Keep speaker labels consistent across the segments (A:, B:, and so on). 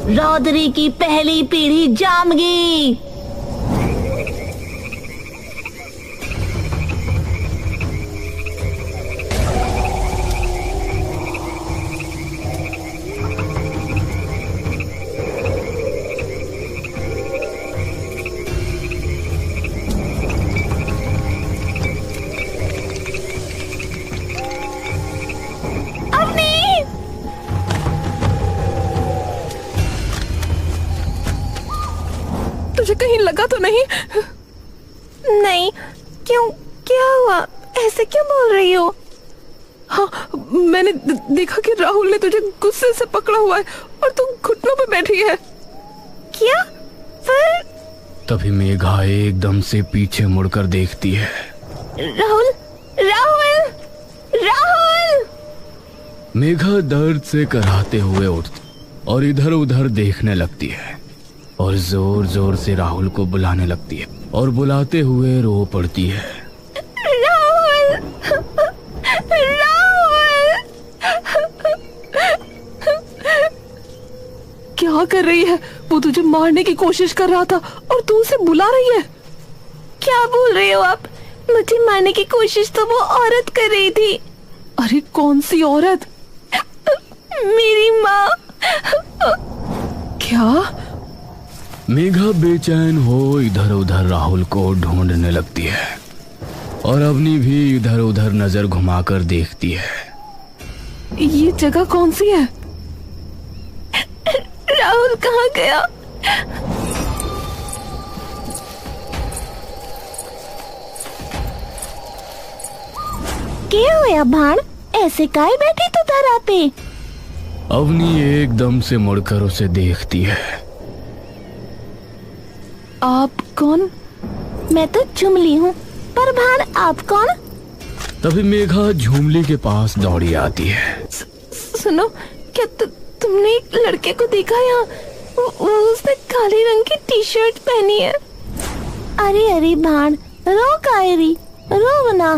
A: रौदरी की पहली पीढ़ी जाम गई।
B: तुझे कहीं लगा तो नहीं?
C: नहीं। क्यों, क्या हुआ? ऐसे क्यों बोल रही हो?
B: हाँ, मैंने देखा कि राहुल ने तुझे गुस्से से पकड़ा हुआ है और तू घुटनों पे बैठी है।
C: क्या? फिर?
D: तभी मेघा एकदम से पीछे मुड़कर देखती है।
C: राहुल, राहुल, राहुल!
D: मेघा दर्द से कराहते हुए उठती और इधर उधर देखने लगती है और जोर जोर से राहुल को बुलाने लगती है और बुलाते हुए रो पड़ती है।
C: राहुल! राहुल!
B: क्या कर रही है? वो तुझे मारने की कोशिश कर रहा था और तू उसे बुला रही है।
C: क्या बोल रहे हो आप? मुझे मारने की कोशिश तो वो औरत कर रही थी।
B: अरे कौन सी औरत?
C: मेरी माँ।
B: क्या?
D: मेघा बेचैन हो इधर उधर राहुल को ढूंढने लगती है और अवनी भी इधर उधर नजर घुमाकर देखती है।
B: ये जगह कौन सी है?
C: राहुल कहाँ गया? क्या हुआ भाण? ऐसे काहे बैठी तू धरा पे?
D: अवनी एकदम से मुड़कर उसे देखती है।
B: आप कौन?
C: मैं तो झुमली हूँ, पर भाण आप कौन?
D: तभी मेघा झुमली के पास दौड़ी आती है।
C: सुनो, क्या तुमने एक लड़के को देखा यहाँ? उसने काले रंग की टी शर्ट पहनी है। अरे अरे भाण, रो कायरी, रो ना।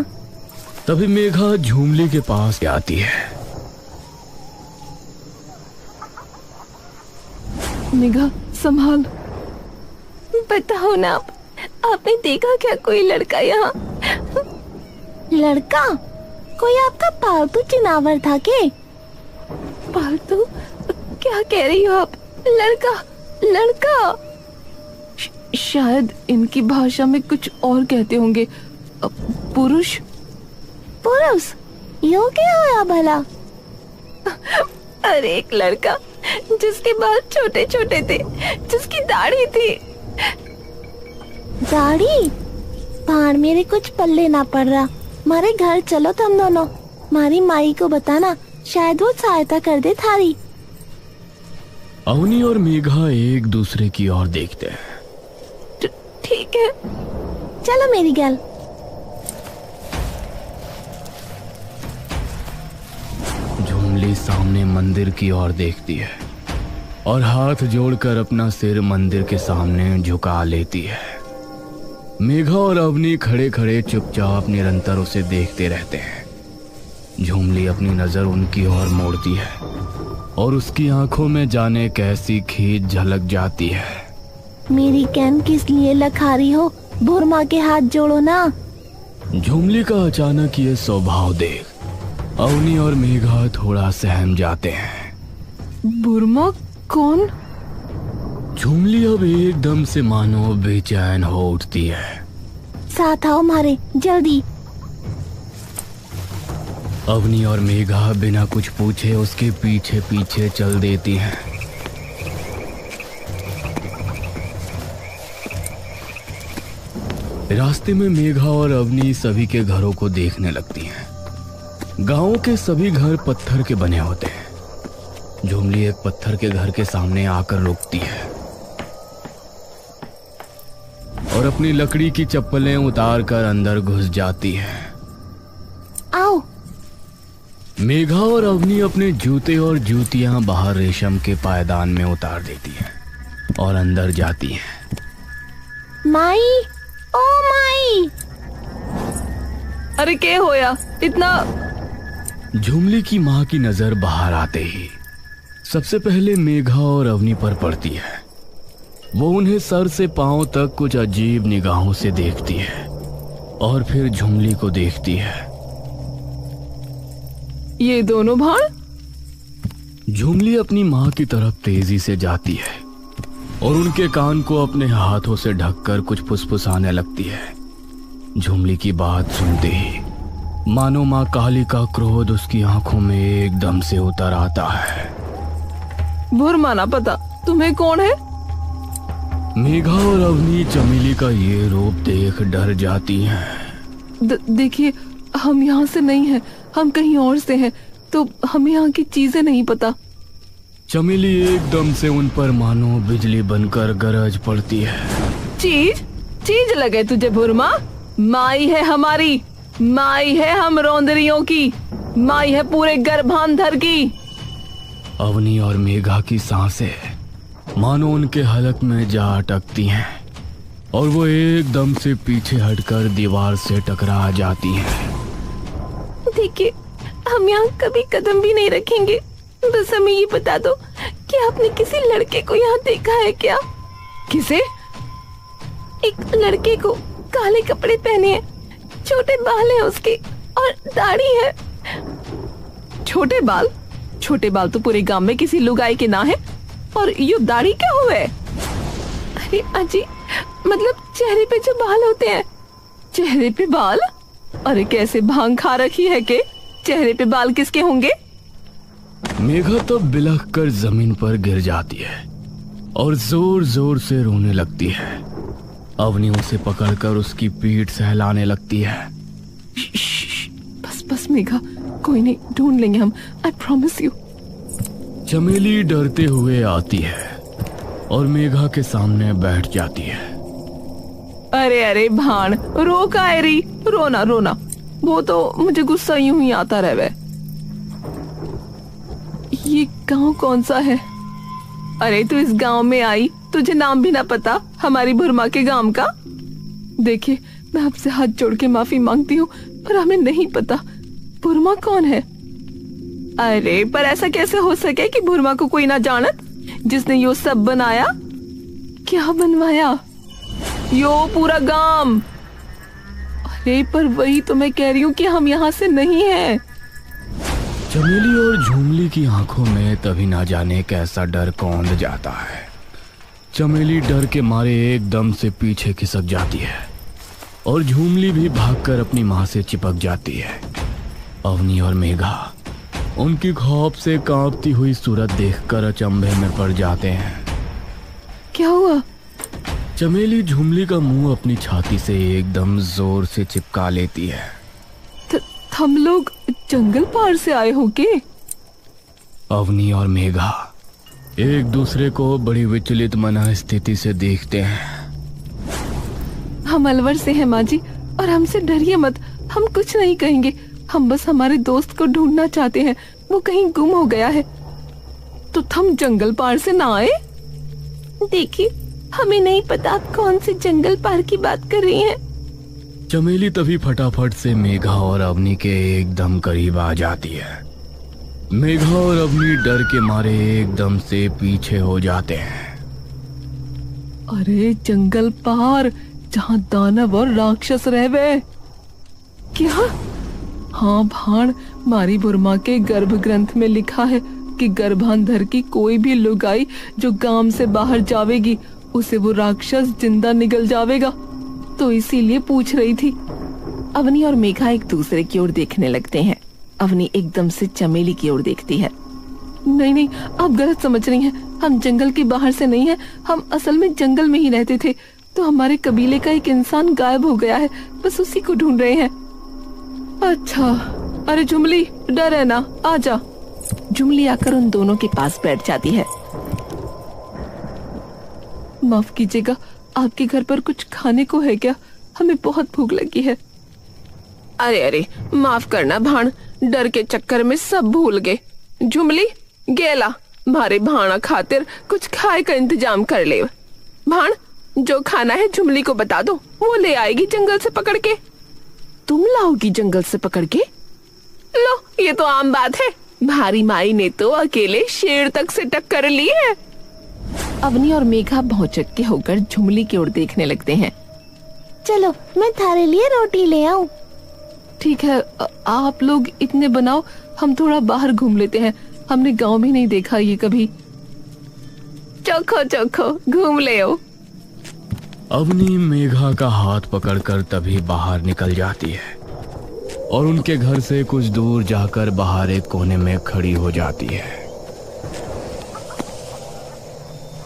D: तभी मेघा झुमली के पास आती है।
B: मेघा संभाल।
C: बताओ ना, आपने देखा क्या कोई लड़का यहाँ? लड़का? कोई आपका पालतू जानवर था के? पालतू? क्या कह रही हो आप? लड़का, लड़का?
B: शायद इनकी भाषा में कुछ और कहते होंगे। पुरुष?
C: पुरुष? यो क्या होया भला? अरे एक लड़का जिसके बाल छोटे छोटे थे, जिसकी दाढ़ी थी। दाढ़ी? भाण मेरे कुछ पल्ले ना पड़ रहा। मारे घर चलो तुम दोनों, मारी माई को बताना, शायद वो सहायता कर दे थारी।
D: अवनी और मेघा एक दूसरे की ओर देखते हैं।
C: ठीक है, चलो मेरी गल।
D: झुमली सामने मंदिर की ओर देखती है और हाथ जोड़कर अपना सिर मंदिर के सामने झुका लेती है। मेघा और अवनी खड़े खड़े चुपचाप निरंतर उसे देखते रहते हैं। झुमली अपनी नजर उनकी ओर मोड़ती है और उसकी आंखों में जाने कैसी खींच झलक जाती है।
C: मेरी कैन किस लिए लखारी हो? बुरमा के हाथ जोड़ो ना।
D: झुमली का अचानक ये स्वभाव देख अवनी और मेघा थोड़ा सहम जाते हैं।
B: बुरमा कौन?
D: झुमली अब एकदम से मानो बेचैन हो उठती है।
C: साथ आओ हमारे, जल्दी।
D: अवनी और मेघा बिना कुछ पूछे उसके पीछे पीछे चल देती हैं। रास्ते में मेघा और अवनी सभी के घरों को देखने लगती हैं। गांवों के सभी घर पत्थर के बने होते हैं। झुमली एक पत्थर के घर के सामने आकर रुकती है और अपनी लकड़ी की चप्पलें उतार कर अंदर घुस जाती है।
C: आओ।
D: मेघा और अवनी अपने जूते और जूतियां बाहर रेशम के पायदान में उतार देती हैं और अंदर जाती हैं।
C: माई, ओ माई!
B: अरे क्या होया? इतना?
D: झुमली की माँ की नजर बाहर आते ही सबसे पहले मेघा और अवनी पर पड़ती है। वो उन्हें सर से पांव तक कुछ अजीब निगाहों से देखती है और फिर झुमली को देखती है।
B: ये दोनों भाण?
D: झुमली अपनी माँ की तरफ तेजी से जाती है और उनके कान को अपने हाथों से ढककर कुछ फुसफुसाने लगती है। झुमली की बात सुनते ही मानो माँ काली का क्रोध उसकी आंखों में एकदम से उतर आता है।
B: भुरमा ना पता तुम्हें कौन है?
D: मेघा और अवनी चमेली का ये रूप देख डर जाती हैं।
B: देखिए, हम यहाँ से नहीं हैं, हम कहीं और से हैं, तो हमें यहाँ की चीजें नहीं पता।
D: चमेली एकदम से उन पर मानो बिजली बनकर गरज पड़ती है।
B: चीज लगे तुझे भुरमा? माई है हमारी, माई है हम रौंदरियों की, माई है पूरे गर्भांधर की।
D: अवनी और मेघा की सांसें मानो उनके हलक में जा अटकती हैं और वो एकदम से पीछे हटकर दीवार से टकरा जाती हैं।
C: देखिए, हम यहाँ कभी कदम भी नहीं रखेंगे। बस हमें ये बता दो कि आपने किसी लड़के को यहाँ देखा है क्या?
B: किसे?
C: एक लड़के को, काले कपड़े पहने हैं, छोटे बाल हैं उसके और दाढ़ी है।
B: छोटे बाल? छोटे बाल तो पूरे गांव में किसी लुगाई के ना है, और ये दाढ़ी क्या हुए?
C: अरे अजी, मतलब चेहरे पे जो बाल होते हैं।
B: चेहरे पे बाल? अरे कैसे भांग खा रखी है के? चेहरे पे बाल किसके होंगे?
D: मेघा तो बिलख कर जमीन पर गिर जाती है और जोर जोर से रोने लगती है। अवनी उसे पकड़कर उसकी पीठ सहलाने लगती है।
B: बस मेघा, कोई नहीं, ढूंढ लेंगे हम, आई प्रॉमिस यू।
D: चमेली डरते हुए आती है और मेघा के सामने बैठ जाती है।
B: अरे भाण, रो कायरी, रोना, वो तो मुझे गुस्सा यूं ही आता रहे। ये गांव कौन सा है? अरे तू इस गांव में आई, तुझे नाम भी ना पता हमारी भुरमा के गांव का? देखिए, मैं आपसे हाथ जोड़ के माफी मांगती हूँ, पर हमें नहीं पता भुरमा कौन है। अरे पर ऐसा कैसे हो सके कि भुरमा को कोई ना जानत, जिसने यो सब बनाया? क्या बनवाया? यो पूरा गांव। अरे पर वही तो मैं कह रही हूँ कि हम यहाँ से नहीं हैं।
D: चमेली और झुमली की आंखों में तभी ना जाने कैसा डर कौंध जाता है। चमेली डर के मारे एकदम से पीछे खिसक जाती है और झुमली भी भागकर अपनी माँ से चिपक जाती है। अवनी और मेघा उनकी खौफ से कांपती हुई सूरत देखकर अचंभे में पड़ जाते हैं।
B: क्या हुआ?
D: चमेली झुमली का मुंह अपनी छाती से एकदम जोर से चिपका लेती है।
B: हम लोग जंगल पार से आए हो के?
D: अवनी और मेघा एक दूसरे को बड़ी विचलित मना स्थिति से देखते हैं।
B: हम अलवर से हैं माँ जी, और हमसे डरिए मत, हम कुछ नहीं कहेंगे। हम बस हमारे दोस्त को ढूंढना चाहते हैं, वो कहीं गुम हो गया है। तो हम जंगल पार से ना आए?
C: देखिए, हमें नहीं पता आप कौन से जंगल पार की बात कर रही हैं।
D: चमेली तभी फटाफट से मेघा और अवनी के एकदम करीब आ जाती है। मेघा और अवनी डर के मारे एकदम से पीछे हो जाते हैं।
B: अरे जंगल पार, जहाँ दानव और राक्षस रहवे। क्या? हाँ भाण, मारी बुरमा के गर्भ ग्रंथ में लिखा है कि गर्भांधर की कोई भी लुगाई जो गांव से बाहर जावेगी, उसे वो राक्षस जिंदा निगल जावेगा। तो इसीलिए पूछ रही थी।
C: अवनी और मेघा एक दूसरे की ओर देखने लगते हैं। अवनी एकदम से चमेली की ओर देखती है।
B: नहीं, आप गलत समझ रही हैं। हम जंगल के बाहर से नहीं हैं, हम असल में जंगल में ही रहते थे। तो हमारे कबीले का एक इंसान गायब हो गया है, बस उसी को ढूंढ रहे हैं। अच्छा, अरे झुमली, डर है ना, आजा।
C: झुमली आकर उन दोनों के पास बैठ जाती है।
B: माफ कीजिएगा, आपके घर पर कुछ खाने को है क्या? हमें बहुत भूख लगी है।
A: अरे माफ करना भाण, डर के चक्कर में सब भूल गए। झुमली, गेला मारे भाणा खातिर कुछ खाए का इंतजाम कर ले। भाण, जो खाना है झुमली को बता दो, वो ले आएगी जंगल से पकड़ के।
C: तुम लाओगी जंगल से पकड़ के?
A: लो, ये तो आम बात है, भारी माई ने तो अकेले शेर तक से टक्कर ली है।
B: अवनी और मेघा भौचक्के होकर झुमली की ओर देखने लगते हैं।
C: चलो मैं थारे लिए रोटी ले आऊं।
B: ठीक है, आप लोग इतने बनाओ, हम थोड़ा बाहर घूम लेते हैं। हमने गांव में नहीं देखा ये कभी।
A: चोखो चोखो घूम ले आओ।
D: अवनी मेघा का हाथ पकड़कर तभी बाहर निकल जाती है और उनके घर से कुछ दूर जाकर बाहर एक कोने में खड़ी हो जाती है।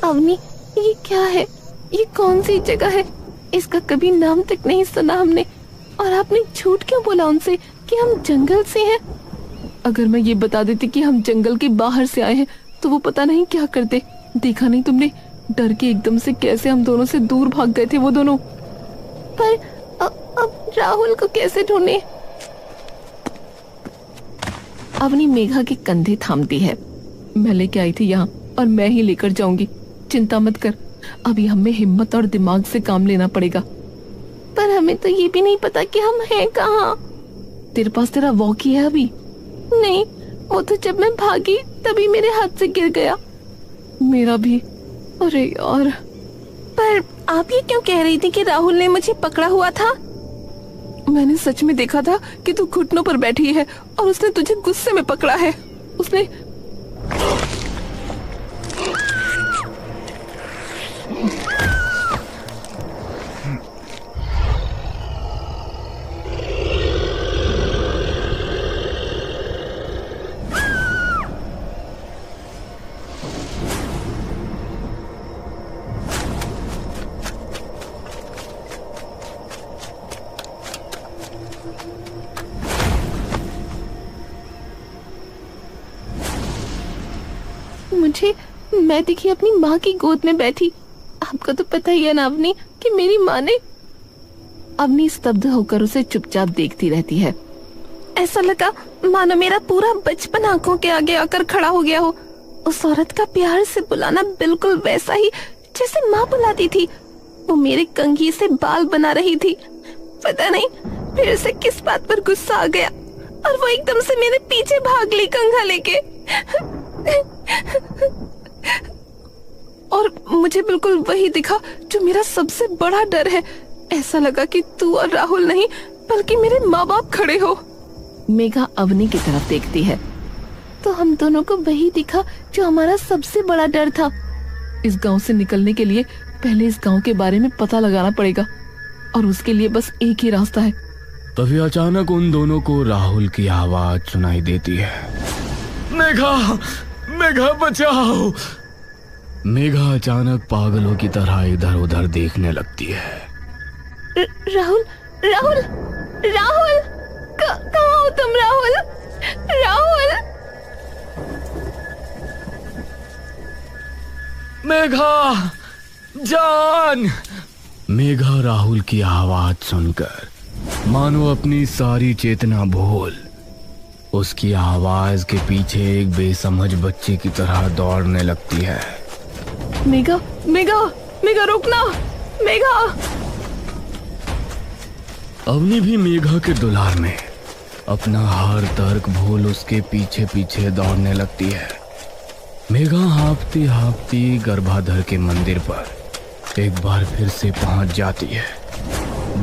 B: अवनी, ये क्या है? ये कौन सी जगह है? इसका कभी नाम तक नहीं सुना हमने। और आपने झूठ क्यों बोला उनसे कि हम जंगल से हैं? अगर मैं ये बता देती कि हम जंगल के बाहर से आए हैं तो वो पता नहीं क्या करते। देखा नहीं तुमने, डर के एकदम से कैसे हम दोनों से दूर भाग गए थे वो दोनों।
C: पर अब राहुल को कैसे ढूंढे?
B: अवनी मेघा के कंधे थामती है। मैं लेके आई थी यहाँ और मैं ही लेकर जाऊंगी, चिंता मत कर। अभी हमें हिम्मत और दिमाग से काम लेना पड़ेगा।
C: पर हमें तो ये भी नहीं पता कि हम हैं कहाँ।
B: तेरे पास तेरा वॉकी है अभी?
C: नहीं, वो तो जब मैं भागी तभी मेरे हाथ से गिर गया।
B: मेरा भी। अरे यार।
C: पर आप ये क्यों कह रही थी कि राहुल ने मुझे पकड़ा हुआ था?
B: मैंने सच में देखा था कि तू घुटनों पर बैठी है और उसने तुझे गुस्से में पकड़ा है। उसने
C: मैं दिखी अपनी माँ की गोद में बैठी। आपको तो पता ही है ना अवनी कि मेरी माँ ने।
B: अवनी स्तब्ध होकर उसे चुपचाप देखती रहती है।
C: ऐसा लगा मानो मेरा पूरा बचपन आंखों के आगे आकर खड़ा हो गया हो। उस औरत का प्यार से बुलाना बिल्कुल वैसा ही जैसे माँ बुलाती थी। वो मेरे कंघी से बाल बना रही थी। पता नहीं फिर से किस बात पर गुस्सा आ गया और वो एकदम से मेरे पीछे भाग ली कंघा लेके।
B: और मुझे बिल्कुल वही दिखा जो मेरा सबसे बड़ा डर है। ऐसा लगा कि तू और राहुल नहीं बल्कि मेरे माँ बाप खड़े हो। मेघा अवनी की तरफ देखती है।
C: तो हम दोनों को वही दिखा जो हमारा सबसे बड़ा डर था।
B: इस गांव से निकलने के लिए पहले इस गांव के बारे में पता लगाना पड़ेगा और उसके लिए बस एक ही रास्ता है।
D: तभी अचानक उन दोनों को राहुल की आवाज सुनाई देती है। मेघा, मेघा बचाओ। मेघा अचानक पागलों की तरह इधर उधर देखने लगती है।
C: राहुल, राहुल, राहुल, कहाँ हो तुम? राहुल, राहुल।
D: मेघा जान। मेघा राहुल की आवाज सुनकर मानो अपनी सारी चेतना भूल उसकी आवाज के पीछे एक बेसमझ बच्चे की तरह दौड़ने लगती है।
B: मेघा, मेघा, मेघा रुकना, मेघा।
D: अवनी भी मेघा के दुलार में अपना हर तर्क भूल उसके पीछे पीछे दौड़ने लगती है। मेघा हाँफती हाँफती गर्भाधर के मंदिर पर एक बार फिर से पहुंच जाती है।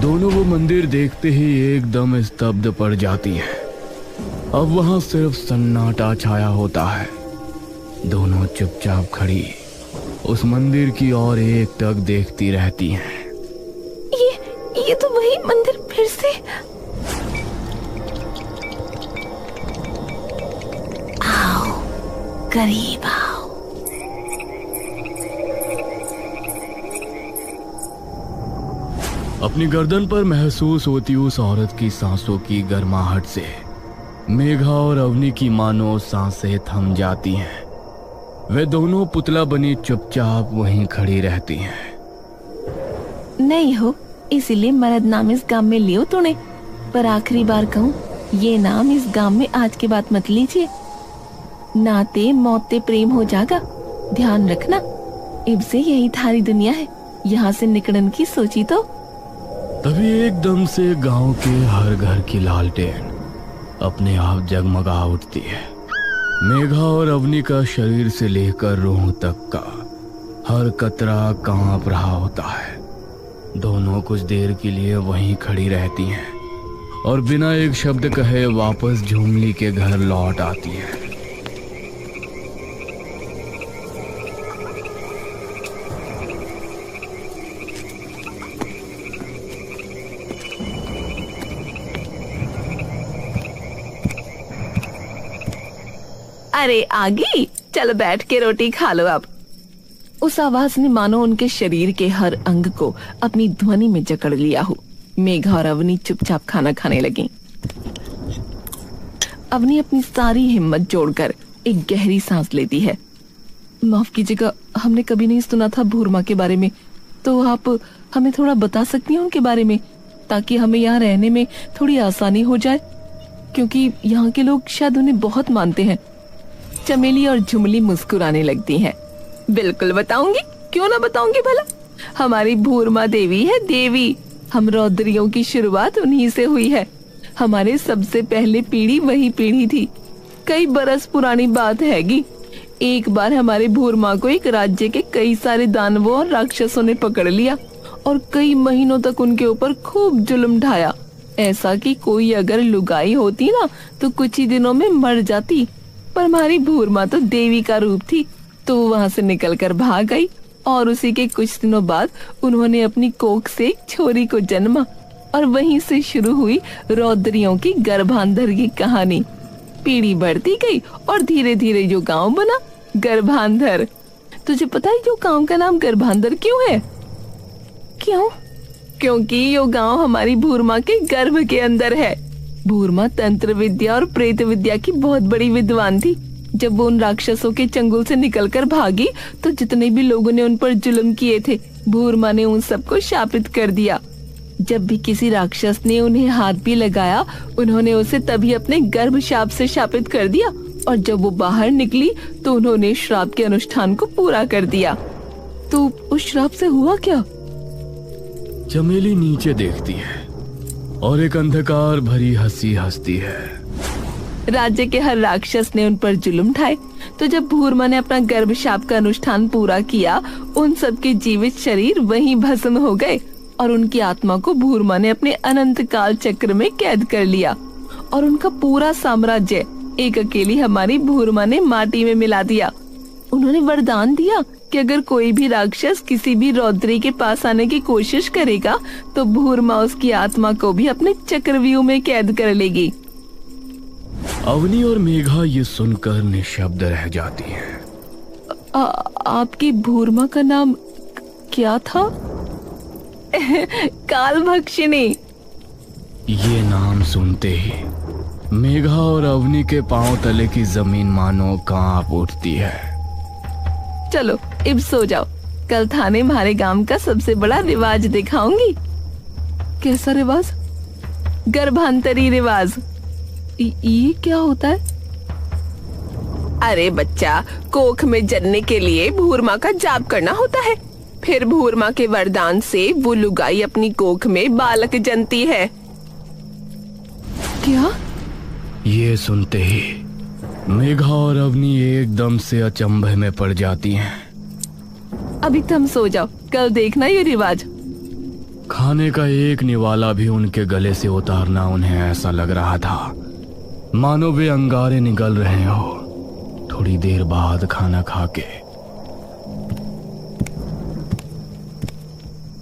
D: दोनों वो मंदिर देखते ही एकदम स्तब्ध पड़ जाती है। अब वहां सिर्फ सन्नाटा छाया होता है। दोनों चुपचाप खड़ी उस मंदिर की ओर एक टक देखती रहती हैं।
C: ये तो वही मंदिर फिर से। आओ, करीब आओ।
D: अपनी गर्दन पर महसूस होती उस औरत की सांसों की गर्माहट से मेघा और अवनी की मानो सांसें थम जाती हैं। वे दोनों पुतला बनी चुपचाप वहीं खड़ी रहती हैं।
C: नहीं हो इसीलिए मर्द नाम इस गांव में लियो तूने। पर आखिरी बार कहूँ, ये नाम इस गांव में आज के बाद मत लीजिए। नाते मौते प्रेम हो जाएगा, ध्यान रखना। इब से यही थारी दुनिया है, यहाँ से निकलने की सोची तो।
D: तभी एकदम से गांव के हर घर की लालटेन अपने आप जगमगा उठती है मेघा और अवनी का शरीर से लेकर रूह तक का हर कतरा कांप रहा होता है। दोनों कुछ देर के लिए वहीं खड़ी रहती हैं और बिना एक शब्द कहे वापस झुमली के घर लौट आती हैं।
B: अरे आगी, चलो बैठ के रोटी खा लो अब। उस आवाज ने मानो उनके शरीर के हर अंग को अपनी ध्वनि में जकड़ लिया हो। मेघा और अवनी चुपचाप खाना खाने लगी। अवनी अपनी सारी हिम्मत जोड़कर एक गहरी सांस लेती है। माफ कीजिएगा, हमने कभी नहीं सुना था भूरमा के बारे में, तो आप हमें थोड़ा बता सकती हैं उनके बारे में, ताकि हमें यहाँ रहने में थोड़ी आसानी हो जाए, क्योंकि यहाँ के लोग शायद उन्हें बहुत मानते हैं। चमेली और झुमली मुस्कुराने लगती हैं। बिल्कुल बताऊंगी, क्यों ना बताऊंगी भला। हमारी भूरमा देवी है देवी। हम रौद्रियों की शुरुआत उन्हीं से हुई है। हमारे सबसे पहले पीढ़ी वही पीढ़ी थी। कई बरस पुरानी बात हैगी। एक बार हमारे भूरमा को एक राज्य के कई सारे दानवों और राक्षसों ने पकड़ लिया और कई महीनों तक उनके ऊपर खूब जुल्म ढाया। ऐसा कि कोई अगर लुगाई होती ना तो कुछ ही दिनों में मर जाती। पर हमारी भूरमा तो देवी का रूप थी, तो वहाँ से निकलकर भाग गई और उसी के कुछ दिनों बाद उन्होंने अपनी कोख से एक छोरी को जन्मा और वहीं से शुरू हुई रौद्रियों की गर्भांधर की कहानी। पीढ़ी बढ़ती गई और धीरे धीरे जो गांव बना गर्भांधर। तुझे पता है जो गांव का नाम गर्भांधर क्यों है?
C: क्यों?
B: क्योंकि यो गांव हमारी भूरमा के गर्भ के अंदर है। भूरमा तंत्र विद्या और प्रेत विद्या की बहुत बड़ी विद्वान थी। जब वो उन राक्षसों के चंगुल से निकलकर भागी तो जितने भी लोगों ने उन पर जुल्म किए थे, भूरमा ने उन सबको शापित कर दिया। जब भी किसी राक्षस ने उन्हें हाथ भी लगाया, उन्होंने उसे तभी अपने गर्भ शाप से शापित कर दिया और जब वो बाहर निकली तो उन्होंने श्राप के अनुष्ठान को पूरा कर दिया। तो उस श्राप से हुआ क्या?
D: चमेली नीचे देखती है और एक अंधकार भरी हंसी हंसती है।
B: राज्य के हर राक्षस ने उन पर जुल्म ढाए, तो जब भूरमा ने अपना गर्भ शाप का अनुष्ठान पूरा किया, उन सबके जीवित शरीर वहीं भस्म हो गए और उनकी आत्मा को भूरमा ने अपने अनंत काल चक्र में कैद कर लिया और उनका पूरा साम्राज्य एक अकेली हमारी भूरमा ने माटी में मिला दिया। उन्होंने वरदान दिया कि अगर कोई भी राक्षस किसी भी रौद्री के पास आने की कोशिश करेगा तो भूरमा उसकी आत्मा को भी अपने चक्रव्यूह में कैद कर लेगी।
D: अवनी और मेघा ये सुनकर निशब्द रह जाती हैं।
B: आपकी भूरमा का नाम क्या था? कालभक्षिणी।
D: ये नाम सुनते ही मेघा और अवनी के पांव तले की जमीन मानो कांप उठती है।
B: चलो अब सो जाओ, कल थाने हमारे गांव का सबसे बड़ा रिवाज दिखाऊंगी। कैसा रिवाज? गर्भांतरी रिवाज। ये क्या होता है?
A: अरे बच्चा, कोख में जन्ने के लिए भूरमा का जाप करना होता है। फिर भूरमा के वरदान से वो लुगाई अपनी कोख में बालक जनती है।
B: क्या?
D: ये सुनते ही मेघा और अवनी एकदम से अचंभे में पड़ जाती हैं।
B: अभी तुम सो जाओ, कल देखना ये रिवाज।
D: खाने का एक निवाला भी उनके गले से उतारना उन्हें ऐसा लग रहा था मानो वे अंगारे निगल रहे हो। थोड़ी देर बाद खाना खाके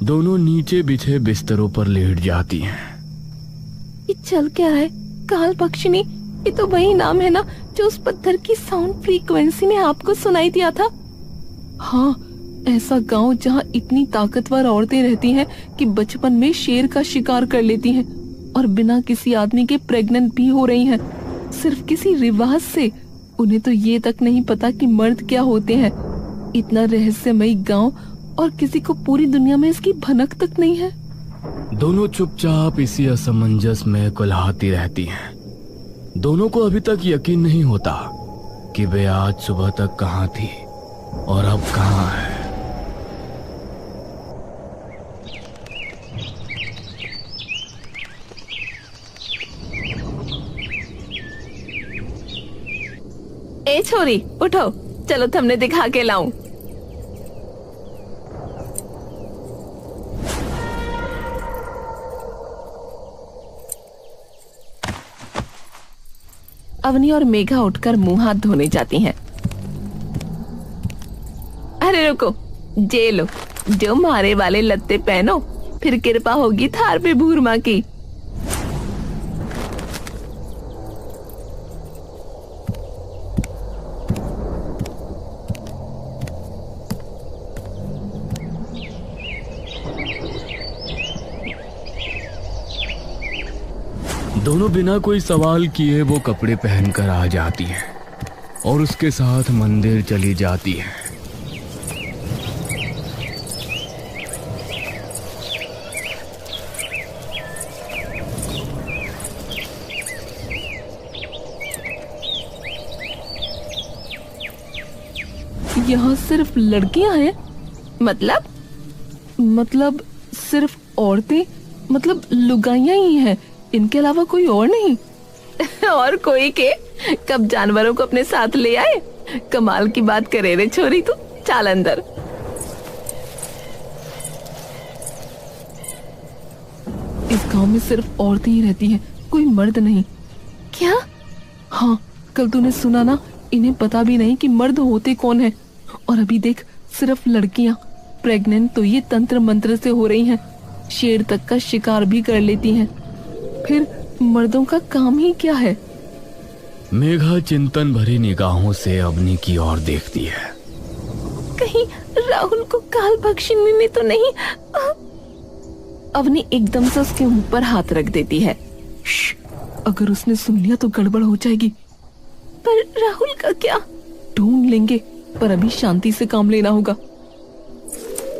D: दोनों नीचे बिछे बिस्तरों पर लेट जाती हैं।
B: ये चल क्या रहा है? कालभक्षिणी, ये तो वही नाम है ना जो उस पत्थर की साउंड फ्रीक्वेंसी में आपको सुनाई दिया था। हाँ, ऐसा गांव जहाँ इतनी ताकतवर औरतें रहती हैं कि बचपन में शेर का शिकार कर लेती हैं और बिना किसी आदमी के प्रेग्नेंट भी हो रही हैं, सिर्फ किसी रिवाज से। उन्हें तो ये तक नहीं पता कि मर्द क्या होते हैं। इतना रहस्यमयी गांव और किसी को पूरी दुनिया में इसकी भनक तक नहीं है।
D: दोनों चुपचाप इसी असमंजस में कुल्हाती रहती हैं। दोनों को अभी तक यकीन नहीं होता कि वे आज सुबह तक कहाँ थी और अब कहाँ है।
B: ए छोरी उठो, चलो तुमने दिखा के लाऊं। अवनी और मेघा उठकर मुंह हाथ धोने जाती हैं। अरे रुको, जे लो, जो मारे वाले लत्ते पहनो, फिर कृपा होगी थार पे भूरमा की।
D: दोनों बिना कोई सवाल किए वो कपड़े पहनकर आ जाती हैं और उसके साथ मंदिर चली जाती हैं।
B: यहाँ सिर्फ लड़कियां हैं? मतलब सिर्फ औरतें, मतलब लुगाइयां ही हैं, इनके अलावा कोई और नहीं? और कोई के? कब जानवरों को अपने साथ ले आए? कमाल की बात करे रे छोरी तू, चल अंदर। इस गांव में सिर्फ औरतें ही रहती हैं, कोई मर्द नहीं। क्या? हाँ, कल तूने सुना ना, इन्हें पता भी नहीं कि मर्द होते कौन है। और अभी देख, सिर्फ लड़कियां प्रेग्नेंट तो ये तंत्र मंत्र से हो रही हैं, शेर तक का शिकार भी कर लेती हैं। फिर मर्दों का काम ही क्या है?
D: मेघा चिंतन भरी निगाहों से अवनी की ओर देखती है।
B: कहीं राहुल को काल भक्षिणी ने तो नहीं? अवनी एकदम से उसके मुंह पर हाथ रख देती है। अगर उसने सुन लिया तो गड़बड़ हो जाएगी। पर राहुल का क्या? ढूंढ लेंगे, पर अभी शांति से काम लेना होगा।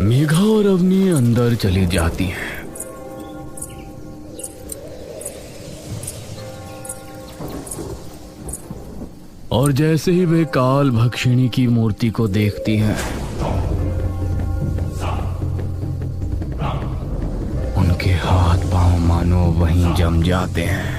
D: मेघा और अवनी अंदर चली जाती हैं। और जैसे ही वे काल भक्षिणी की मूर्ति को देखती हैं, उनके हाथ पांव मानो वहीं जम जाते हैं।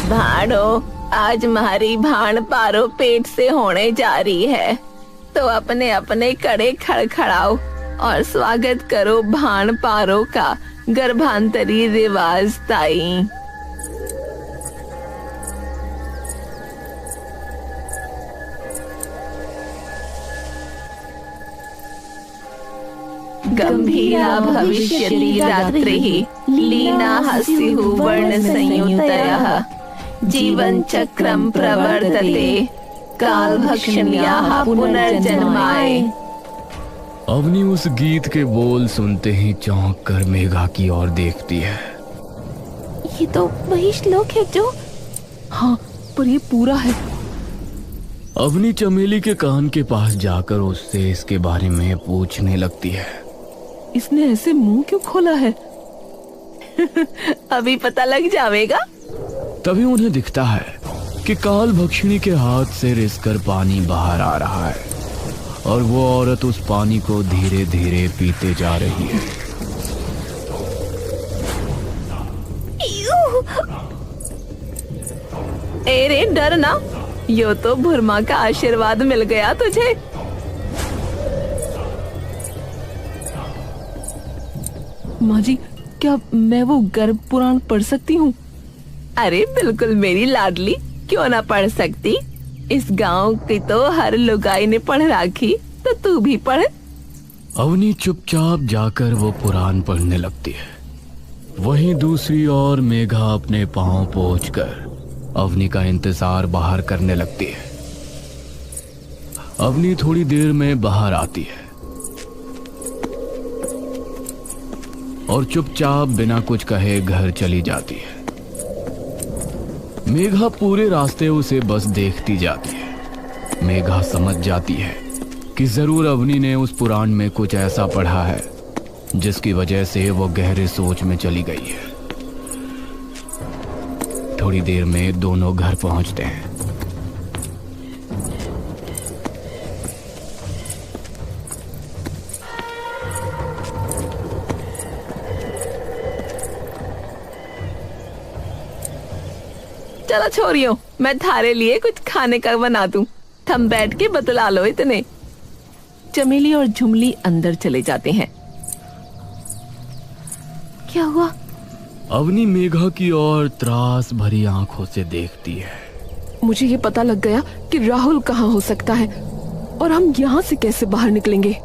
B: भाड़ो, आज हमारी भाण पारो पेट से होने जा रही है, तो अपने अपने कड़े खड़खड़ाओ और स्वागत करो भाण पारो का गर्भांतरी रिवाज ताई। गंभीरा भविष्यति रात्रिः लीना हस्युः वर्ण संयुतयः जीवन चक्रम प्रवर्तते काल भक्षण्याः पुनर्जन्माय।
D: अवनी उस गीत के बोल सुनते ही चौंक कर मेघा की ओर देखती है।
C: ये तो वही श्लोक है जो...
B: हाँ, पर ये पूरा है।
D: अवनी चमेली के कान के पास जाकर उससे इसके बारे में पूछने लगती है।
B: इसने ऐसे मुंह क्यों खोला है? अभी पता लग जाएगा।
D: तभी उन्हें दिखता है कि काल भक्षिणी के हाथ से रिसकर पानी बाहर आ रहा है और वो औरत उस पानी को धीरे धीरे पीते जा रही है।
B: अरे डर ना, यो तो भूरमा का आशीर्वाद मिल गया तुझे। माँ जी, क्या मैं वो गर्भ पुराण पढ़ सकती हूँ? अरे बिल्कुल मेरी लाडली, क्यों ना पढ़ सकती। इस गांव की तो हर लुगाई ने पढ़ राखी, तो तू भी पढ़।
D: अवनी चुपचाप जाकर वो पुराण पढ़ने लगती है। वहीं दूसरी ओर मेघा अपने पांव पोंछकर अवनी का इंतजार बाहर करने लगती है। अवनी थोड़ी देर में बाहर आती है और चुपचाप बिना कुछ कहे घर चली जाती है। मेघा पूरे रास्ते उसे बस देखती जाती है। मेघा समझ जाती है कि जरूर अवनी ने उस पुराण में कुछ ऐसा पढ़ा है जिसकी वजह से वो गहरे सोच में चली गई है। थोड़ी देर में दोनों घर पहुंचते हैं।
B: चलो छोरियो, मैं थारे लिए कुछ खाने का बना दूं। थम बैठ के बतला लो इतने। चमेली और झुमली अंदर चले जाते हैं।
C: क्या हुआ?
D: अवनी मेघा की ओर त्रास भरी आंखों से देखती है।
A: मुझे ये पता लग गया कि राहुल कहाँ हो सकता है और हम यहाँ से कैसे बाहर निकलेंगे।